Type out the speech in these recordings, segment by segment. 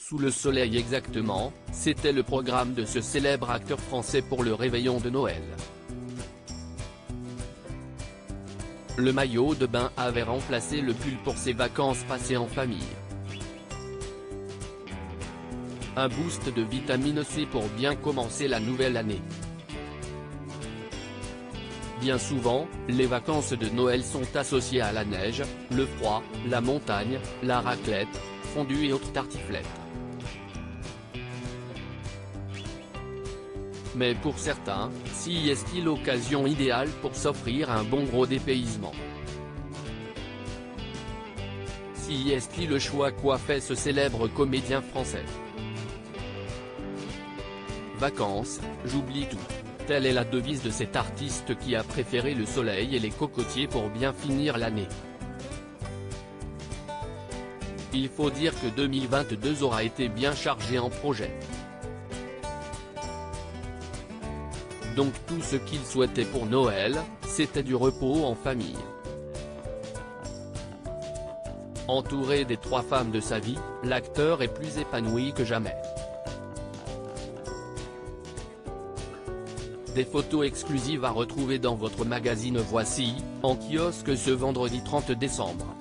Sous le soleil exactement, c'était le programme de ce célèbre acteur français pour le réveillon de Noël. Le maillot de bain avait remplacé le pull pour ses vacances passées en famille. Un boost de vitamine C pour bien commencer la nouvelle année. Bien souvent, les vacances de Noël sont associées à la neige, le froid, la montagne, la raclette, fondue et autres tartiflettes. Mais pour certains, si est-il l'occasion idéale pour s'offrir un bon gros dépaysement? Si est-il le choix qu'a fait ce célèbre comédien français? Vacances, j'oublie tout. Telle est la devise de cet artiste qui a préféré le soleil et les cocotiers pour bien finir l'année. Il faut dire que 2022 aura été bien chargé en projets. Donc tout ce qu'il souhaitait pour Noël, c'était du repos en famille. Entouré des 3 femmes de sa vie, l'acteur est plus épanoui que jamais. Des photos exclusives à retrouver dans votre magazine Voici, en kiosque ce vendredi 30 décembre.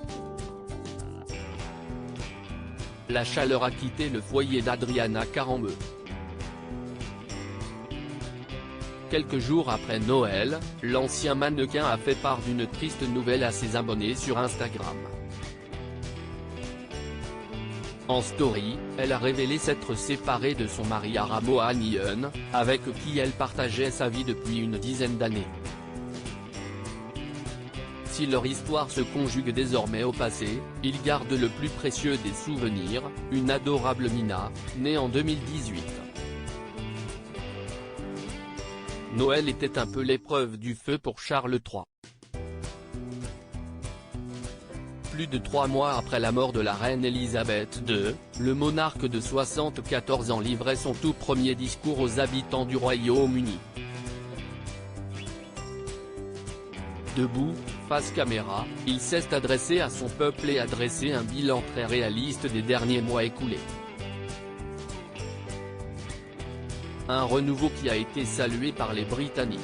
La chaleur a quitté le foyer d'Adriana Carambeu. Quelques jours après Noël, l'ancien mannequin a fait part d'une triste nouvelle à ses abonnés sur Instagram. En story, elle a révélé s'être séparée de son mari Aramo Anion, avec qui elle partageait sa vie depuis une dizaine d'années. Si leur histoire se conjugue désormais au passé, ils gardent le plus précieux des souvenirs, une adorable Mina, née en 2018. Noël était un peu l'épreuve du feu pour Charles III. Plus de 3 mois après la mort de la reine Elisabeth II, le monarque de 74 ans livrait son tout premier discours aux habitants du Royaume-Uni. Debout, face caméra, il s'est adressé à son peuple et a dressé un bilan très réaliste des derniers mois écoulés. Un renouveau qui a été salué par les Britanniques.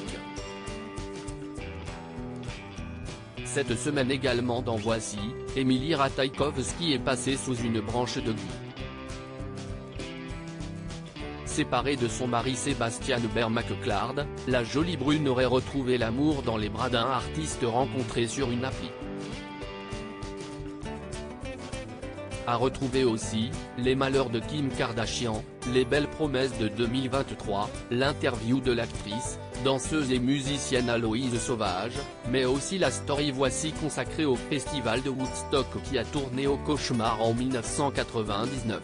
Cette semaine également dans Voici, Emily Ratajkowski est passée sous une branche de gui. Séparée de son mari Sébastien Bermaclard, la jolie brune aurait retrouvé l'amour dans les bras d'un artiste rencontré sur une appli. À retrouver aussi, les malheurs de Kim Kardashian, les belles promesses de 2023, l'interview de l'actrice, danseuse et musicienne Aloïse Sauvage, mais aussi la story Voici consacrée au festival de Woodstock qui a tourné au cauchemar en 1999.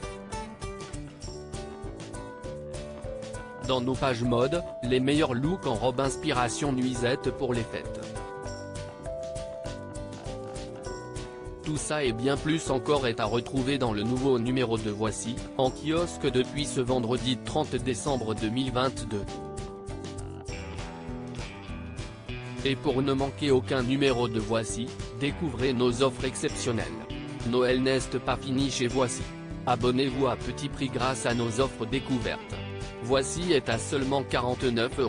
Dans nos pages mode, les meilleurs looks en robe inspiration nuisette pour les fêtes. Tout ça et bien plus encore est à retrouver dans le nouveau numéro de Voici, en kiosque depuis ce vendredi 30 décembre 2022. Et pour ne manquer aucun numéro de Voici, découvrez nos offres exceptionnelles. Noël n'est pas fini chez Voici. Abonnez-vous à petit prix grâce à nos offres découvertes. Voici est à seulement 49 €.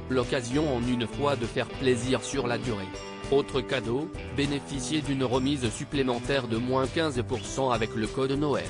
L'occasion en une fois de faire plaisir sur la durée. Autre cadeau, bénéficiez d'une remise supplémentaire de -15% avec le code Noël.